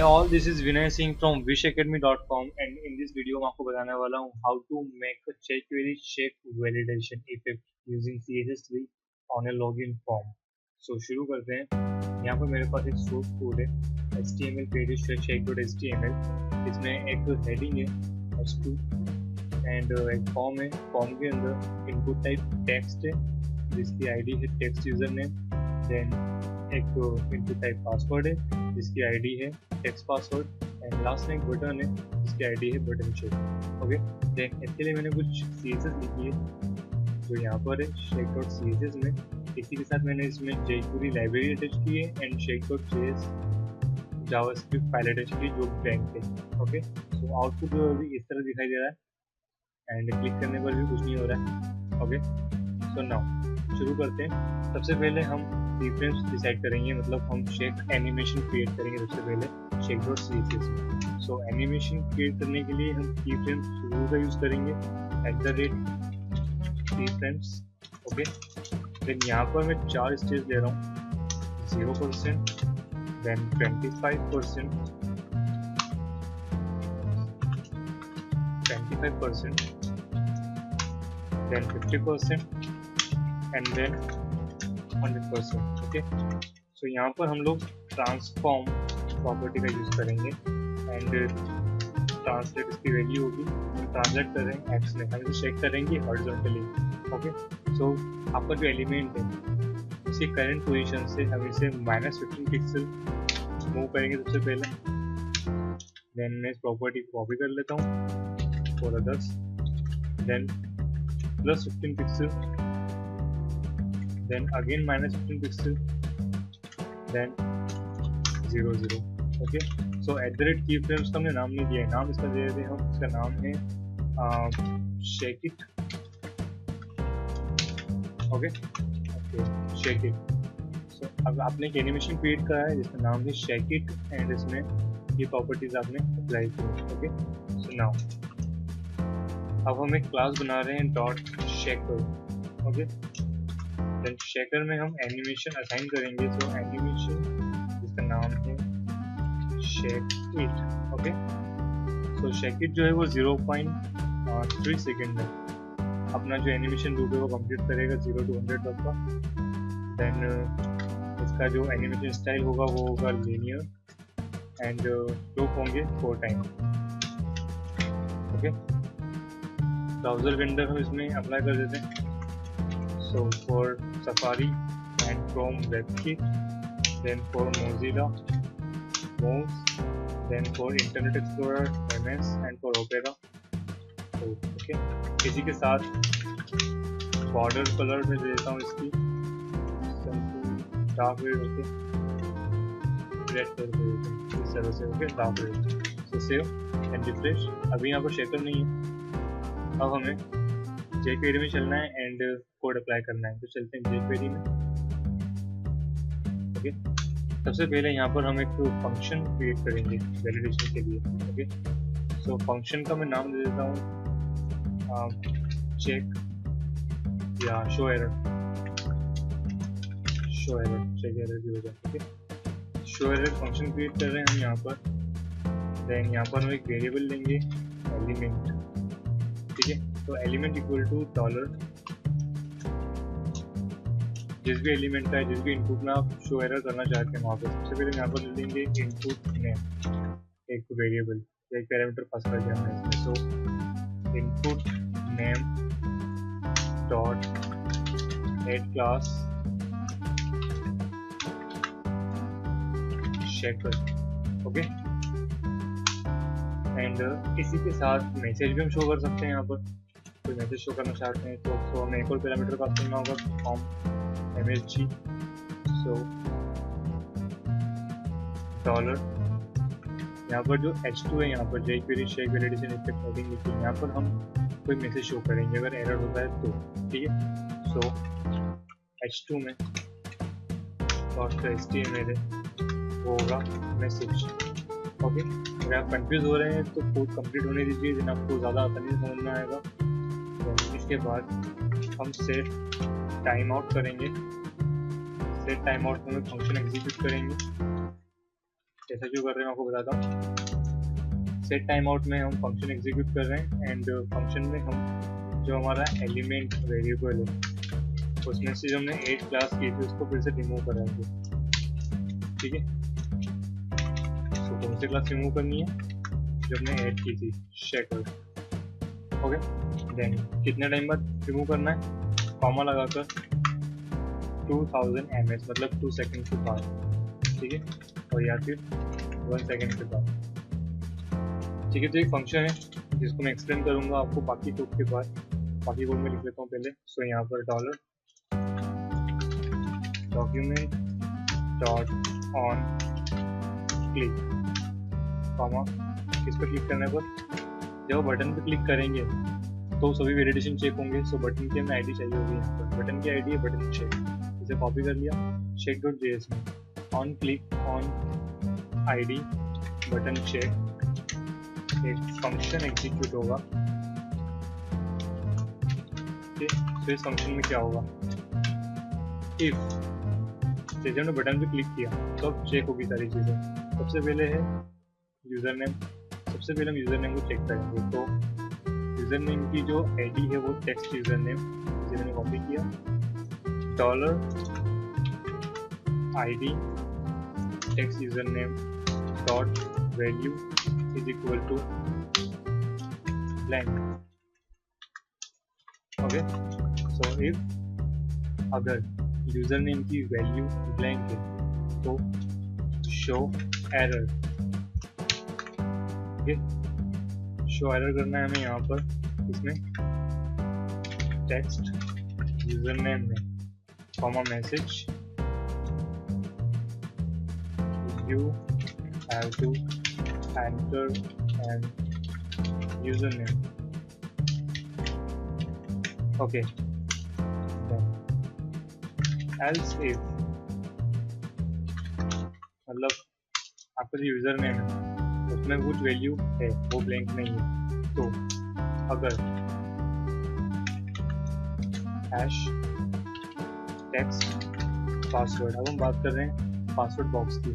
all, this is Vinay Singh from wishacademy.com and in this video मैं आपको बताने वाला हूँ how to make a check query check validation effect using CSS3 on a login form. So शुरू करते हैं. यहाँ पर मेरे पास एक सोर्स कोड है HTML pages check.html. इसमें एक हेडिंग है h2 एंड एक फॉर्म है. फॉर्म के अंदर इनपुट टाइप टेक्स्ट है जिसकी आईडी है टेक्स्ट यूजर नेम. देन एक इनपुट टाइप पासवर्ड है जिसकी आईडी है टेक्स्ट पासवर्ड एंड लास्ट में एक बटन है जिसकी आईडी है बटन शेक. ओके, देन इसके लिए मैंने कुछ CSS लिखी है जो यहाँ पर है shake.css में. इसी के साथ मैंने इसमें jQuery लाइब्रेरी अटैच की है and shake.js JavaScript file attach की जो ब्लैंक है. ओके, सो आउटपुट अभी इस तरह दिखाई दे रहा है एंड क्लिक करने पर भी कुछ नहीं हो रहा है. ओके, सो नाउ शुरू करते हैं. सबसे पहले हम कीफ्रेम्स डिसाइड करेंगे, मतलब हम शेक एनिमेशन क्रिएट करेंगे सबसे पहले shake.css में. सो एनिमेशन क्रिएट करने के लिए हम कीफ्रेम्स रूल का यूज करेंगे @keyframes. ओके, देन यहाँ पर मैं 4 स्टेज ले रहा हूँ. 0%, then 25%, 25%, then 50% and then 100%. Okay, so यहाँ पर हम लोग ट्रांसफॉर्म प्रॉपर्टी का यूज करेंगे एंड ट्रांसलेट इसकी वैल्यू होगी. हम ट्रांसलेट कर रहे हैं एक्स में, हम इसे चेक करेंगे हॉरिजॉन्टली. ओके, सो आपका जो एलिमेंट है उसकी करंट पोजीशन से हम इसे -15 पिक्सल मूव करेंगे सबसे पहले. देन मैं इस प्रॉपर्टी को कॉपी कर लेता हूँ for others. Then +15 pixel, then again -15 pixel, then 0 0. okay, so @keyframes का हमने नाम नहीं दिया है. नाम इसका दे देते हैं हम. इसका नाम है shake it. Okay, shake it. so अब आपने एक एनिमेशन क्रिएट करा है जिसका नाम है shake it एंड इसमें ये प्रॉपर्टीज आपने अप्लाई की. ओके, सो नाउ अब हम एक क्लास बना रहे हैं .shaker. ओके, देन शेकर में हम एनिमेशन असाइन करेंगे. सो एनिमेशन जिसका नाम है shake it. Okay, so shake it जो है वो 0.3 सेकेंड में अपना जो एनिमेशन लूप है वो कंप्लीट करेगा 0 to 100 तक का. देन इसका जो एनिमेशन स्टाइल होगा वो होगा लीनियर एंड लूप होंगे 4 टाइम. ओके, ब्राउजर के अंदर हम इसमें अप्लाई कर देते हैं. So for Safari and Chrome WebKit, then for Mozilla, Moz, then for Internet Explorer, MS and for Opera. So, okay, इसी के साथ border color में दे देता हूँ इसकी dark red. Okay, red colour दे देता हूँ इस तरह से. Okay, dark red. So save and refresh. अभी यहाँ पर शेकर नहीं है. अब हमें jQuery में चलना है एंड कोड अप्लाई करना है. तो चलते हैं jQuery में. ओके, सबसे पहले यहाँ पर हम एक फंक्शन क्रिएट करेंगे वैलिडेशन के लिए. ओके, सो फंक्शन का मैं नाम दे देता हूँ चेक या शो एरर. चेक एरर की वजह. Okay, show error function create कर रहे हैं हम यहाँ पर. देन यहाँ पर हम एक वेरिएबल लेंगे एलिमेंट. ठीक है, तो एलिमेंट इक्वल टू डॉलर. जिस भी एलिमेंट का है, जिस भी इनपुट में आप शो एरर करना चाहते हैं वहाँ पर सबसे पहले यहाँ पर ले लेंगे इनपुट नेम, एक वेरिएबल, एक पैरामीटर पास कर दिया हमने इसमें. So input name dot add class shaker. Okay, and इसी के साथ मैसेज भी हम शो कर सकते हैं. यहाँ पर कोई मैसेज शो करना चाहते हैं तो हमें एक और पैरामीटर पास करना होगा फॉर्म msg. सो डॉलर यहाँ पर जो h2 है, यहाँ पर jQuery shake validation effect heading लिखी है. यहाँ पर हम कोई मैसेज शो करेंगे अगर एरर होता है तो. ठीक है, सो h2 में .html वो होगा मैसेज. ओके, अगर आप कंफ्यूज हो रहे हैं तो कोड कंप्लीट होने दीजिए, जिन आपको ज़्यादा आसानी से समझ में आएगा. तो इसके बाद हम सेट टाइम आउट करेंगे. सेट टाइम आउट में फंक्शन एग्जीक्यूट करेंगे. ऐसा क्यों कर रहे हैं आपको बताता हूँ। सेट टाइम आउट में हम फंक्शन एग्जीक्यूट कर रहे हैं एंड फंक्शन में हम जो हमारा एलिमेंट वेरिएबल है उसमें से जो हमने 8 क्लास की थी उसको फिर से रिमूव कराएंगे। ठीक है, तो कौन सी क्लास रिमूव करनी है? जो हमने ऐड की थी शेकर। ओके, देन कितने टाइम बाद रिमूव करना है? कॉमा लगाकर 2000 ms मतलब 2 सेकंड के बाद। ठीक है, और या फिर 1 सेकंड के बाद। ठीक है, तो एक फंक्शन है जिसको मैं एक्सप्लेन करूंगा आपको बाकी कोड के बाद। बाकी कोड में लिख लेता हूँ पहले। सो यहाँ पर dollar document dot on click comma, किस पर क्लिक करने पर? जब बटन पर क्लिक करेंगे तो सभी वैलिडेशन चेक होंगे। सो बटन की हमें आईडी चाहिए होगी। यहाँ पर बटन की आईडी है बटन चेक, इसे कॉपी कर लिया check.js में। On click on ID button check, एक फंक्शन एग्जीक्यूट होगा। तो इस फंक्शन में क्या होगा? इफ जैसे हमने बटन पे क्लिक किया तो अब चेक होगी सारी चीज़ें। सबसे पहले है यूज़र नेम। सबसे पहले हम यूज़र नेम को चेक करेंगे। तो यूज़र नेम की जो आईडी है वो टेक्स्ट यूज़र नेम, जिसे मैंने कॉपी किया, dollar ID text user name dot value is equal to blank. Okay, so if अगर यूज़र नेम की वैल्यू ब्लैंक है तो show error. Okay, show error करना है हमें यहाँ पर इसमें टेक्स्ट यूज़र नेम में comma message you have to enter an username. Okay, then else if मतलब आपका जो यूज़र नेम है उसमें कुछ वैल्यू है वो ब्लैंक नहीं है, तो अगर हैश टेक्स्ट पासवर्ड, अब हम बात कर रहे हैं पासवर्ड बॉक्स की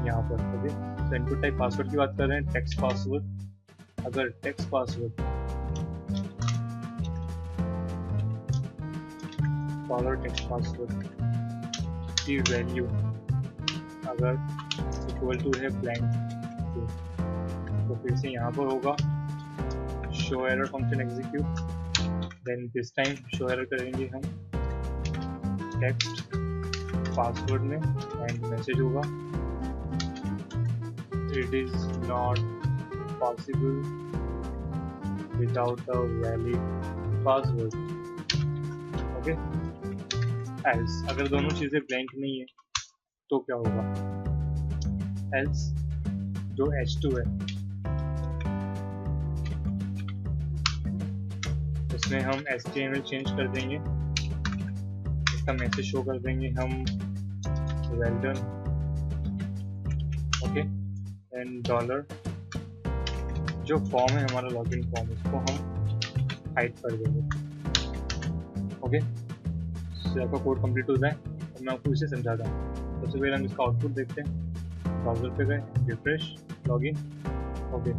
यहाँ पर। ओके, तो इनपुट टाइप पासवर्ड की बात कर रहे हैं, टेक्स्ट पासवर्ड। अगर text password dollar text password की वैल्यू अगर इक्वल टू है ब्लैंक तो फिर से यहाँ पर होगा show error function execute. Then this time show error करेंगे हम टेक्स्ट पासवर्ड में एंड मैसेज होगा it is not possible without a valid password. Okay, else अगर दोनों चीज़ें ब्लैंक नहीं है तो क्या होगा? else जो h2 है उसमें हम HTML चेंज कर देंगे, इसका मैसेज शो कर देंगे हम well done। Okay, and dollar जो फॉर्म है हमारा लॉगिन फॉर्म उसको हम हाइड कर देंगे। ओके, तो आपका कोड कंप्लीट हो जाए और मैं आपको इसे समझाता हूँ। सबसे पहले हम इसका आउटपुट देखते हैं। ब्राउज़र पे गए, रिफ्रेश, लॉगिन। ओके,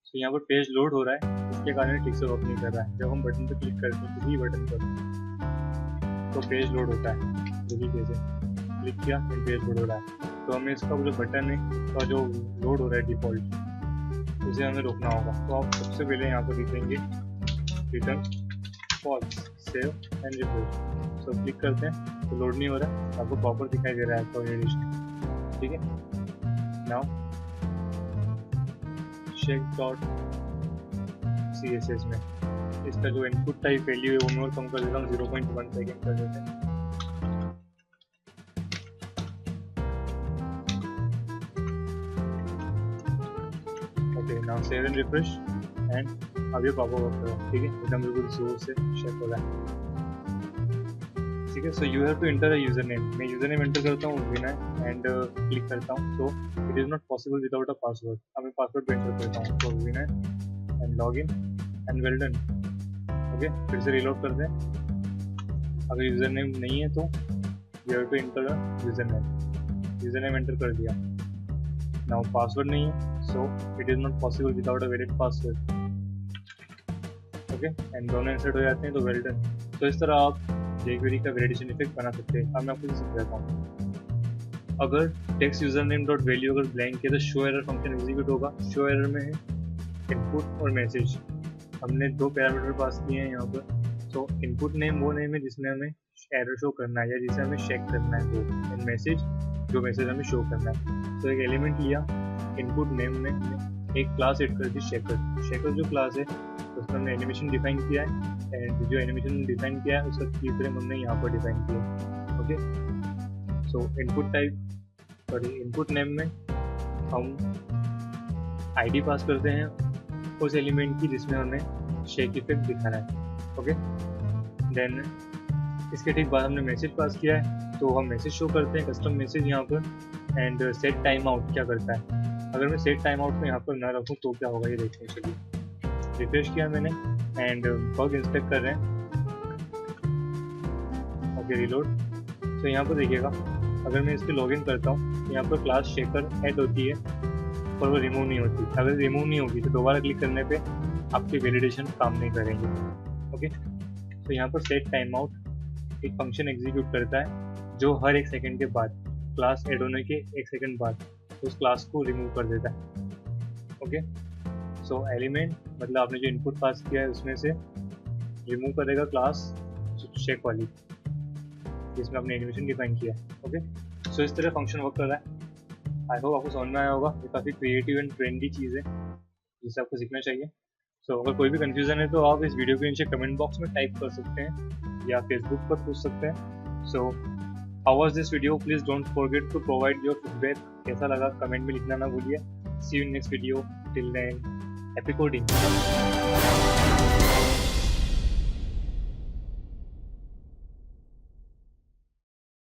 तो यहाँ पर पेज लोड हो रहा है, इसके कारण ठीक से वर्क नहीं कर रहा है। जब हम बटन पर क्लिक करते हैं किसी बटन पर तो पेज लोड होता है। यही पेज है, क्लिक किया फिर पेज लोड हो रहा है। तो हमें इसका जो बटन है का जो लोड हो रहा है डिफ़ॉल्ट, उसे हमें रोकना होगा। तो आप सबसे पहले यहाँ पर लिखेंगे return false, save and refresh. So click करते हैं तो लोड नहीं हो रहा है, आपको प्रॉपर दिखाई दे रहा है आपका एडिशन। ठीक है, नाउ चेक डॉट CSS में इसका जो इनपुट टाइप वैल्यू है वो मैं और कम कर देता हूँ, 0.1 सेकेंड कर देते हैं। Now save and refresh and अब ये पॉपअप वर्क कर रहा है। ठीक है, एकदम बिल्कुल जोर से चेक हो रहा है। ठीक है, so you have to enter a user name. मैं यूजर नेम एंटर करता हूँ विनय एंड क्लिक करता हूँ। So it is not possible without a password. अब मैं पासवर्ड एंटर करता हूँ, तो Vinay and login and well done. Okay, फिर से रीलोड करते हैं। अगर यूजर नेम नहीं है तो you have to enter a user name. User name enter कर दिया, नाउ पासवर्ड नहीं है, so it is not possible without a valid password. Okay, and दोनों इंसर्ट हो जाते हैं, तो वेल डन। तो इस तरह आप jQuery का वैलिडेशन इफेक्ट बना सकते हैं। अब मैं आपको समझाता हूँ। अगर text user name dot value अगर ब्लैंक है तो शो एरर फंक्शन एग्जीक्यूट होगा। शो एरर में है इनपुट और मैसेज, हमने दो पैरामीटर पास किए हैं यहाँ पर। तो इनपुट नेम वो नेम है जिसमें हमें एरर शो करना है या जिसे हमें चेक करना है, वो एंड मैसेज जो मैसेज हमें शो करना है। तो एक एलिमेंट लिया, इनपुट नेम में एक क्लास एड कर दी शेकर। शेकर जो क्लास है उसमें हमने एनिमेशन डिफाइन किया है, एंड जो एनिमेशन डिफाइन किया है उसका की फ्रेम हमने यहाँ पर डिफाइन किया है। ओके, सो input type sorry input name में हम आईडी पास करते हैं उस एलिमेंट की जिसमें हमें शेक इफेक्ट दिखाना है। ओके, देन इसके ठीक बाद हमने मैसेज पास किया है, तो हम मैसेज शो करते हैं, कस्टम मैसेज यहाँ पर। एंड सेट टाइम आउट क्या करता है, अगर मैं सेट टाइम आउट को यहाँ पर ना रखूँ तो क्या होगा ये देखते हैं। चलिए, रिफ्रेश किया मैंने एंड बग इंस्पेक्ट कर रहे हैं। Okay, reload. तो यहाँ पर देखिएगा, अगर मैं इसके लॉगिन करता हूँ तो यहाँ पर क्लास शेकर ऐड होती है और वो रिमूव नहीं होती। अगर रिमूव नहीं होगी तो दोबारा क्लिक करने पे आपके वैलिडेशन काम नहीं करेंगे। ओके, तो यहाँ पर सेट टाइम आउट एक फंक्शन एग्जीक्यूट करता है जो हर 1 सेकंड के बाद, क्लास ऐड होने के 1 सेकंड बाद उस क्लास को रिमूव कर देता है। ओके, सो एलिमेंट मतलब आपने जो इनपुट पास किया है उसमें से रिमूव करेगा क्लास चेक वाली जिसमें आपने एनिमेशन डिफाइन किया है। ओके, सो इस तरह फंक्शन वर्क कर रहा है। आई होप आपको समझ में आया होगा। ये काफ़ी क्रिएटिव एंड ट्रेंडी चीज़ है जिसे आपको सीखना चाहिए। सो अगर कोई भी कंफ्यूजन है तो आप इस वीडियो के नीचे कमेंट बॉक्स में टाइप कर सकते हैं या फेसबुक पर पूछ सकते हैं। So how was this video, please don't forget to provide your feedback. कैसा लगा कमेंट में लिखना ना भूलिए। See you in next video, till then happy coding.